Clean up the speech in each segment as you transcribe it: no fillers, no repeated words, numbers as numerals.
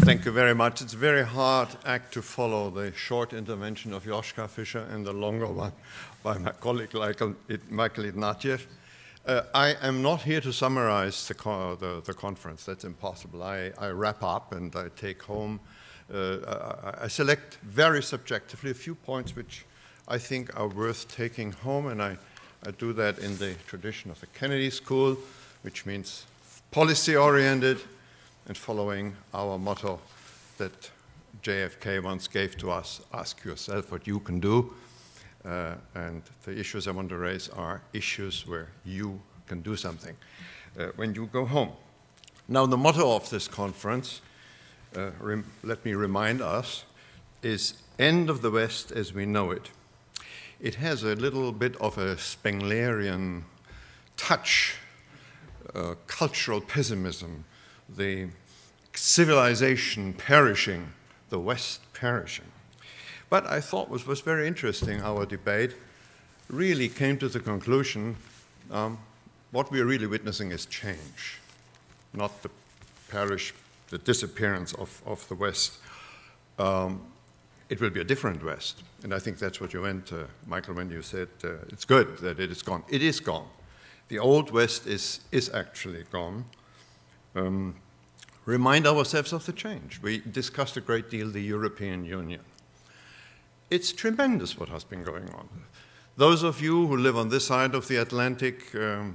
Thank you very much. It's a very hard act to follow the short intervention of Joschka Fischer and the longer one by my colleague Michael Ignatieff. I am not here to summarize the conference. That's impossible. I wrap up and I take home. I select very subjectively a few points which I think are worth taking home, and I do that in the tradition of the Kennedy School, which means policy-oriented and following our motto that JFK once gave to us: ask yourself what you can do. And the issues I want to raise are issues where you can do something when you go home. Now, the motto of this conference, let me remind us, is End of the West as we know it. It has a little bit of a Spenglerian touch, cultural pessimism, the civilization perishing, the West perishing. But I thought what was very interesting, our debate really came to the conclusion what we are really witnessing is change, not the disappearance of the West. It will be a different West. And I think that's what you meant, Michael, when you said it's good that it is gone. It is gone. The old West is actually gone. Remind ourselves of the change. We discussed a great deal the European Union. It's tremendous what has been going on. Those of you who live on this side of the Atlantic and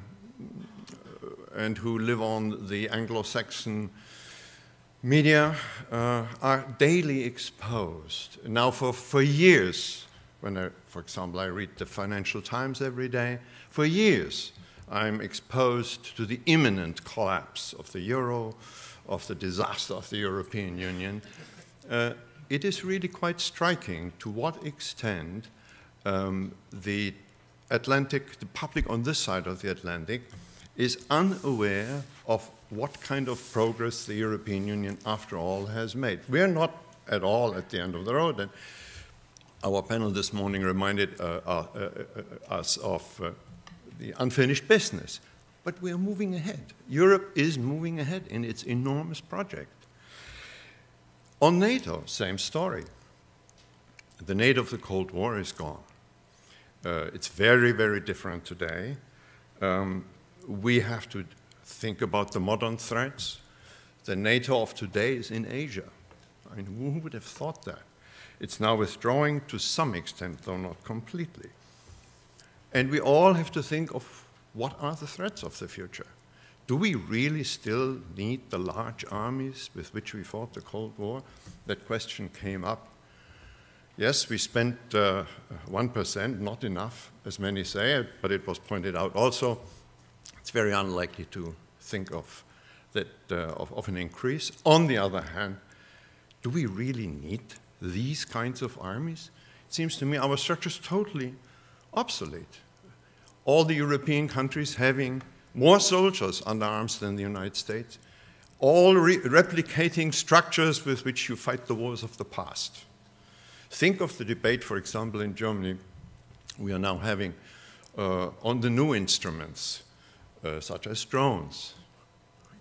who live on the Anglo-Saxon media are daily exposed. Now for years, for example, I read the Financial Times every day, for years I'm exposed to the imminent collapse of the euro, of the disaster of the European Union. It is really quite striking to what extent the public on this side of the Atlantic is unaware of what kind of progress the European Union, after all, has made. We are not at all at the end of the road. And our panel this morning reminded us of the unfinished business. But we are moving ahead. Europe is moving ahead in its enormous project. On NATO, same story. The NATO of the Cold War is gone. It's very, very different today. We have to think about the modern threats. The NATO of today is in Asia. I mean, who would have thought that? It's now withdrawing to some extent, though not completely. And we all have to think of what are the threats of the future. Do we really still need the large armies with which we fought the Cold War? That question came up. Yes, we spent 1%, not enough, as many say, but it was pointed out also, it's very unlikely to think of that of an increase. On the other hand, do we really need these kinds of armies? It seems to me our structure is totally obsolete. All the European countries having more soldiers under arms than the United States, all replicating structures with which you fight the wars of the past. Think of the debate, for example, in Germany we are now having on the new instruments, such as drones.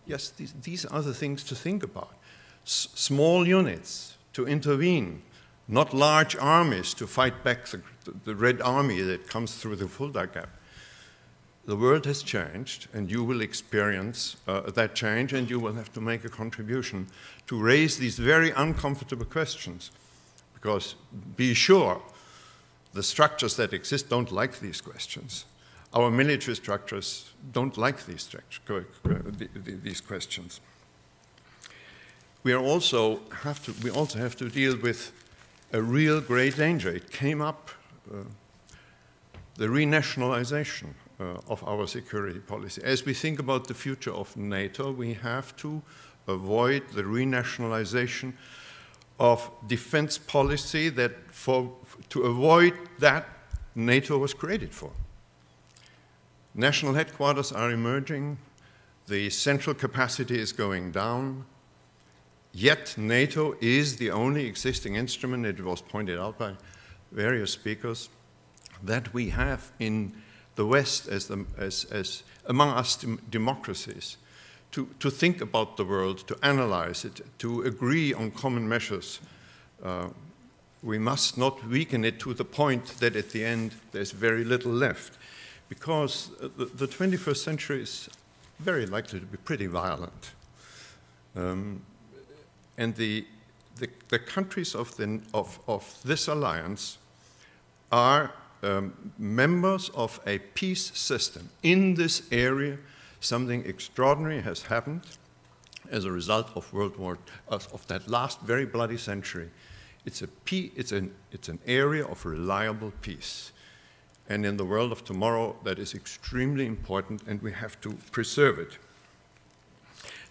Yes, these are the things to think about. Small units to intervene, not large armies to fight back the Red Army that comes through the Fulda Gap. The world has changed, and you will experience that change, and you will have to make a contribution to raise these very uncomfortable questions. Because be sure, the structures that exist don't like these questions. Our military structures don't like these questions. We also have to deal with a real great danger. It came up, the renationalization of our security policy. As we think about the future of NATO, we have to avoid the renationalization of defense policy that to avoid that NATO was created for. National headquarters are emerging, the central capacity is going down, yet NATO is the only existing instrument, it was pointed out by various speakers, that we have in the West as among us democracies to think about the world, to analyze it, to agree on common measures. We must not weaken it to the point that at the end there's very little left, because the 21st century is very likely to be pretty violent. And the countries of this alliance are members of a peace system. In this area, something extraordinary has happened as a result of of that last very bloody century. It's an area of reliable peace. And in the world of tomorrow, that is extremely important, and we have to preserve it.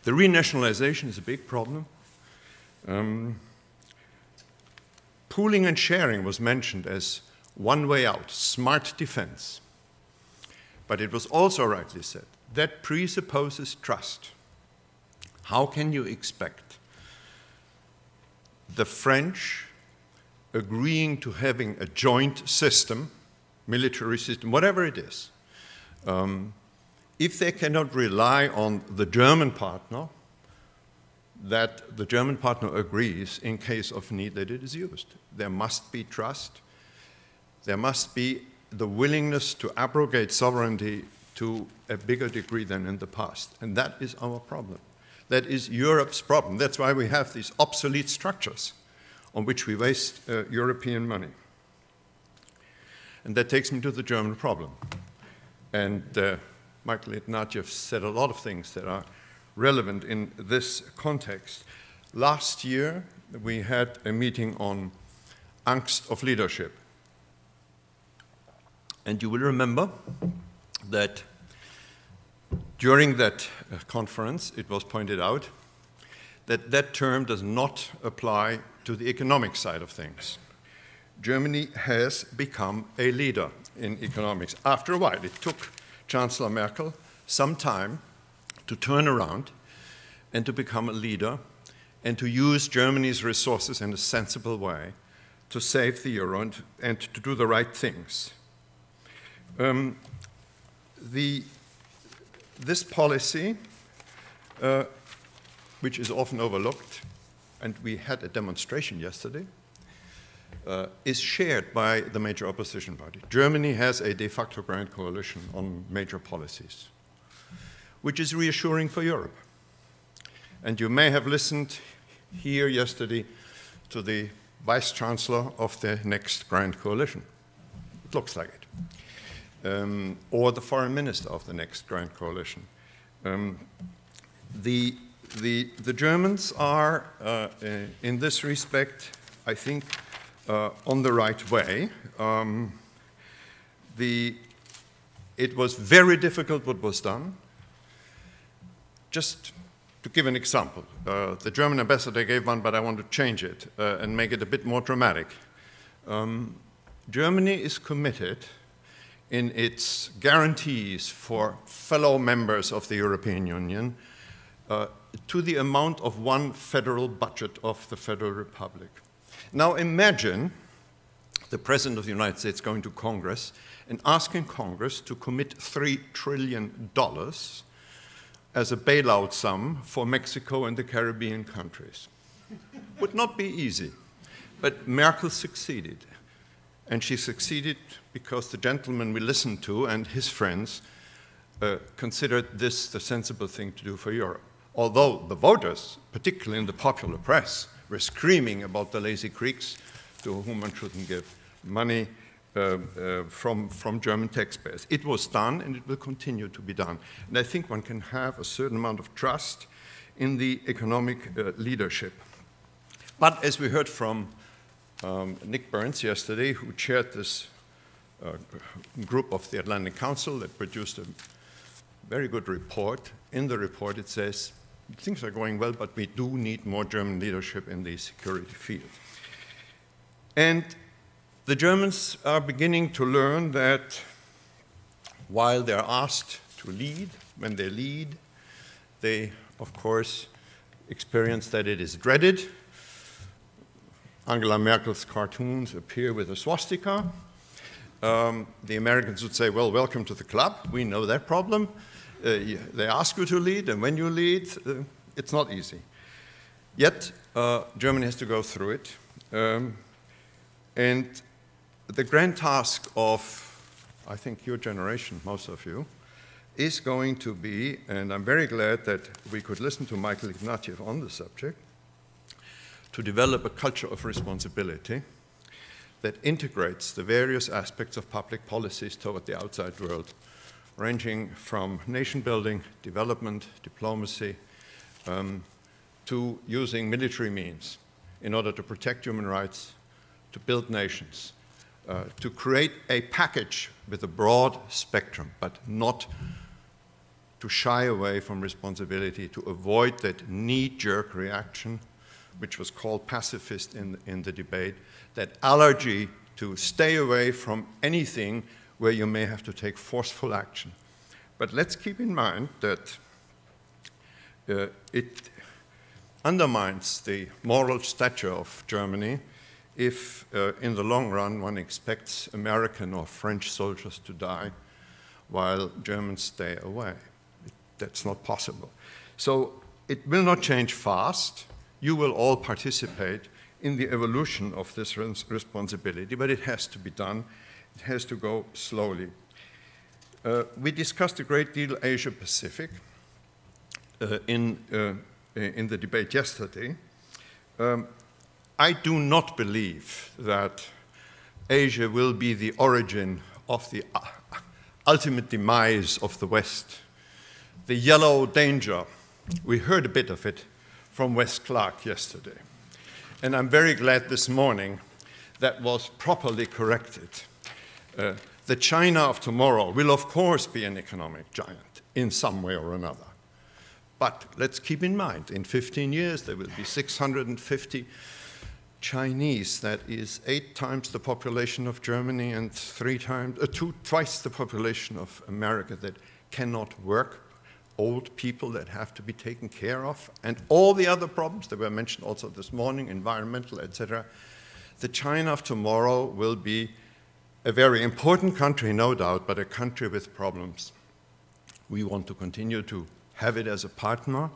The renationalization is a big problem. Pooling and sharing was mentioned as one way out, smart defense. But it was also rightly said, that presupposes trust. How can you expect the French agreeing to having a joint system, military system, whatever it is, if they cannot rely on the German partner, that the German partner agrees in case of need that it is used? There must be trust. There must be the willingness to abrogate sovereignty to a bigger degree than in the past. And that is our problem. That is Europe's problem. That's why we have these obsolete structures on which we waste European money. And that takes me to the German problem. And Michael Ignatieff said a lot of things that are relevant in this context. Last year, we had a meeting on angst of leadership. And you will remember that during that conference, it was pointed out that that term does not apply to the economic side of things. Germany has become a leader in economics. After a while, it took Chancellor Merkel some time to turn around and to become a leader and to use Germany's resources in a sensible way to save the euro and to do the right things. This policy, which is often overlooked, and we had a demonstration yesterday, is shared by the major opposition party. Germany has a de facto grand coalition on major policies, which is reassuring for Europe. And you may have listened here yesterday to the Vice Chancellor of the next grand coalition. It looks like it. Or the Foreign Minister of the next grand coalition. The Germans are, in this respect, I think, on the right way. It was very difficult what was done. Just to give an example, the German ambassador gave one, but I want to change it and make it a bit more dramatic. Germany is committed in its guarantees for fellow members of the European Union to the amount of one federal budget of the Federal Republic. Now imagine the President of the United States going to Congress and asking Congress to commit $3 trillion as a bailout sum for Mexico and the Caribbean countries. Would not be easy, but Merkel succeeded. And she succeeded because the gentleman we listened to and his friends considered this the sensible thing to do for Europe. Although the voters, particularly in the popular press, were screaming about the lazy Greeks to whom one shouldn't give money from German taxpayers. It was done, and it will continue to be done. And I think one can have a certain amount of trust in the economic leadership. But as we heard from Nick Burns yesterday, who chaired this group of the Atlantic Council that produced a very good report. In the report it says, things are going well, but we do need more German leadership in the security field. And the Germans are beginning to learn that while they're asked to lead, when they lead, they, of course, experience that it is dreaded. Angela Merkel's cartoons appear with a swastika. The Americans would say, well, welcome to the club. We know that problem. they ask you to lead, and when you lead, it's not easy. Yet, Germany has to go through it. And the grand task of, I think, your generation, most of you, is going to be, and I'm very glad that we could listen to Michael Ignatieff on the subject, to develop a culture of responsibility that integrates the various aspects of public policies toward the outside world, ranging from nation building, development, diplomacy, to using military means in order to protect human rights, to build nations, to create a package with a broad spectrum, but not to shy away from responsibility, to avoid that knee-jerk reaction, which was called pacifist in the debate, that allergy to stay away from anything where you may have to take forceful action. But let's keep in mind that it undermines the moral stature of Germany if in the long run one expects American or French soldiers to die while Germans stay away. That's not possible. So it will not change fast. You will all participate in the evolution of this responsibility, but it has to be done. It has to go slowly. We discussed a great deal Asia-Pacific in the debate yesterday. I do not believe that Asia will be the origin of the ultimate demise of the West. The yellow danger, we heard a bit of it from Wes Clark yesterday. And I'm very glad this morning that was properly corrected. The China of tomorrow will, of course, be an economic giant in some way or another. But let's keep in mind, in 15 years, there will be 650 Chinese. That is 8 times the population of Germany and twice the population of America that cannot work, old people that have to be taken care of, and all the other problems that were mentioned also this morning, environmental, etc. The China of tomorrow will be a very important country, no doubt, but a country with problems. We want to continue to have it as a partner,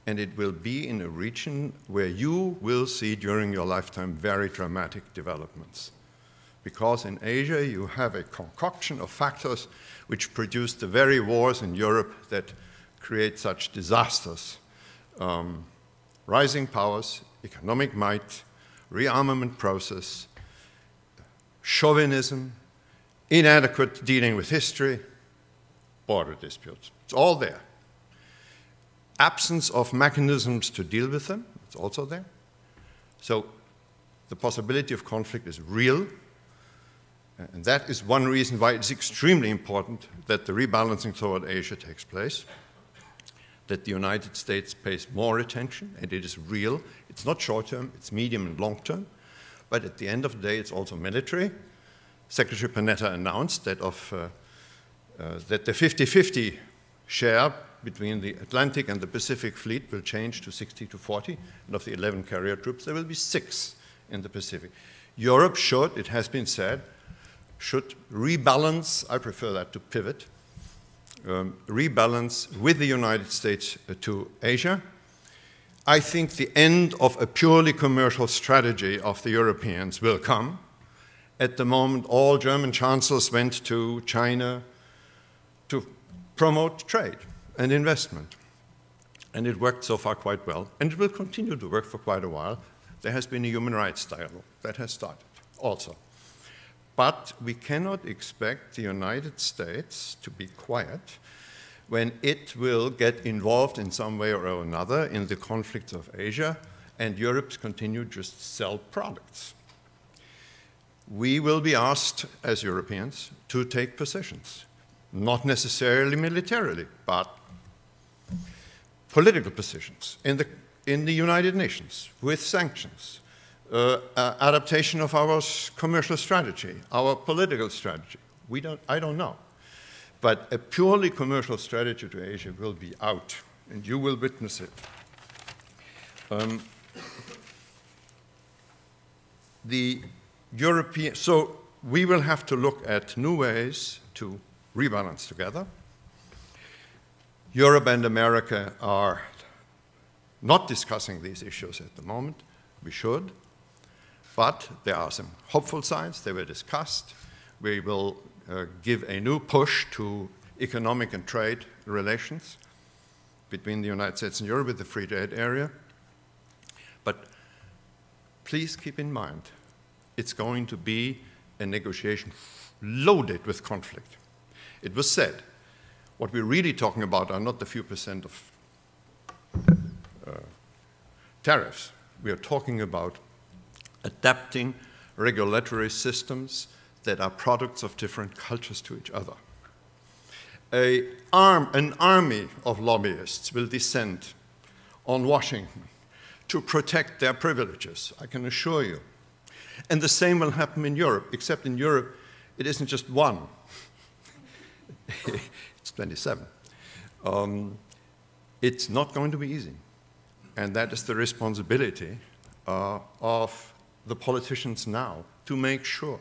and it will be in a region where you will see during your lifetime very dramatic developments. Because in Asia you have a concoction of factors which produce the very wars in Europe that create such disasters. Rising powers, economic might, rearmament process, chauvinism, inadequate dealing with history, border disputes. It's all there. Absence of mechanisms to deal with them, it's also there. So the possibility of conflict is real, and that is one reason why it's extremely important that the rebalancing toward Asia takes place, that the United States pays more attention, and it is real. It's not short-term, it's medium and long-term, but at the end of the day, it's also military. Secretary Panetta announced that that the 50-50 share between the Atlantic and the Pacific fleet will change to 60-40, and of the 11 carrier troops, there will be 6 in the Pacific. Europe should, it has been said, should rebalance, I prefer that to pivot, rebalance with the United States to Asia. I think the end of a purely commercial strategy of the Europeans will come. At the moment, all German chancellors went to China to promote trade and investment. And it worked so far quite well, and it will continue to work for quite a while. There has been a human rights dialogue that has started also. But we cannot expect the United States to be quiet when it will get involved in some way or another in the conflicts of Asia, and Europe continue to just sell products. We will be asked, as Europeans, to take positions, not necessarily militarily, but political positions in the United Nations, with sanctions, adaptation of our commercial strategy, our political strategy. I don't know. But a purely commercial strategy to Asia will be out, and you will witness it. So we will have to look at new ways to rebalance together. Europe and America are not discussing these issues at the moment. We should. But there are some hopeful signs. They were discussed. We will give a new push to economic and trade relations between the United States and Europe with the free trade area. But please keep in mind, it's going to be a negotiation loaded with conflict. It was said, what we're really talking about are not the few percent of tariffs. We are talking about adapting regulatory systems that are products of different cultures to each other. An army of lobbyists will descend on Washington to protect their privileges, I can assure you. And the same will happen in Europe, except in Europe, it isn't just one. It's 27. It's not going to be easy. And that is the responsibility of the politicians now to make sure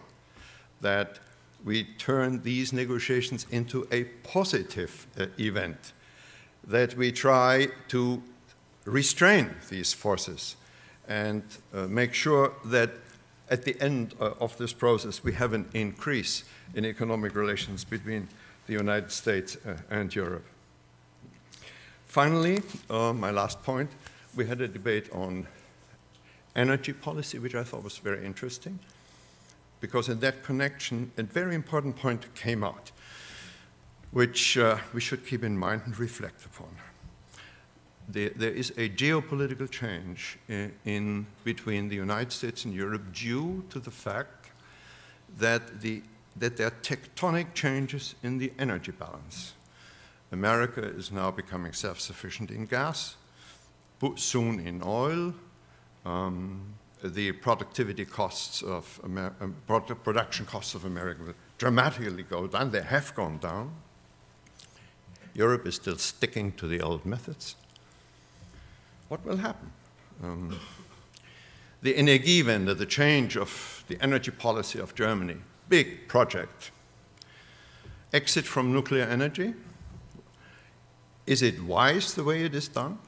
that we turn these negotiations into a positive event, that we try to restrain these forces and make sure that at the end of this process we have an increase in economic relations between the United States and Europe. Finally, my last point, we had a debate on energy policy, which I thought was very interesting, because in that connection, a very important point came out, which we should keep in mind and reflect upon. There is a geopolitical change between the United States and Europe due to the fact that there are tectonic changes in the energy balance. America is now becoming self-sufficient in gas, soon in oil. The productivity costs of production costs of America will dramatically go down. They have gone down. Europe is still sticking to the old methods. What will happen? The Energiewende, the change of the energy policy of Germany, big project. Exit from nuclear energy. Is it wise the way it is done?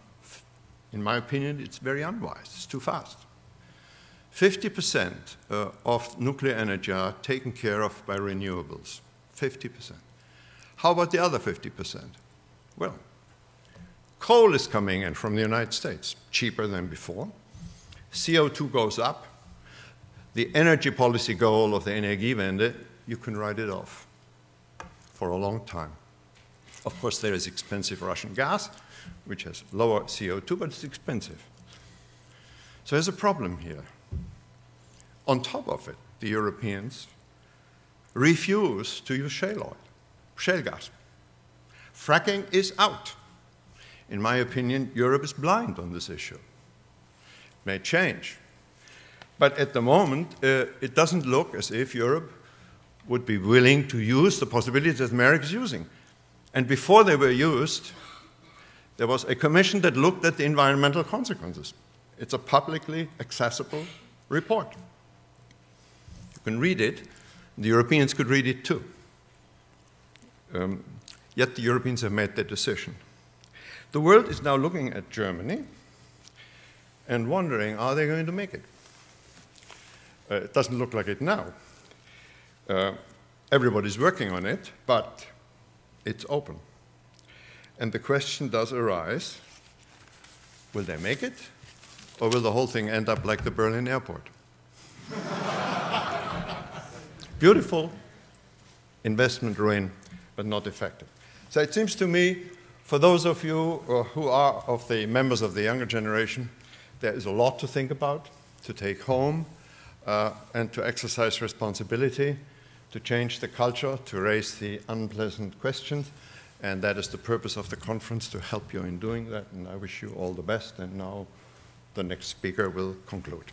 In my opinion, it's very unwise. It's too fast. 50% of nuclear energy are taken care of by renewables. 50%. How about the other 50%? Well, coal is coming in from the United States, cheaper than before. CO2 goes up. The energy policy goal of the Energiewende, you can write it off for a long time. Of course, there is expensive Russian gas, which has lower CO2, but it's expensive. So there's a problem here. On top of it, the Europeans refuse to use shale oil, shale gas. Fracking is out. In my opinion, Europe is blind on this issue. It may change. But at the moment, it doesn't look as if Europe would be willing to use the possibilities that America is using. And before they were used, there was a commission that looked at the environmental consequences. It's a publicly accessible report. You can read it. The Europeans could read it too. Yet the Europeans have made their decision. The world is now looking at Germany and wondering, are they going to make it? It doesn't look like it now. Everybody's working on it, but it's open. And the question does arise, will they make it? Or will the whole thing end up like the Berlin airport? Beautiful investment ruin, but not effective. So it seems to me, for those of you who are of the members of the younger generation, there is a lot to think about, to take home, and to exercise responsibility, to change the culture, to raise the unpleasant questions. And that is the purpose of the conference, to help you in doing that. And I wish you all the best. And now the next speaker will conclude.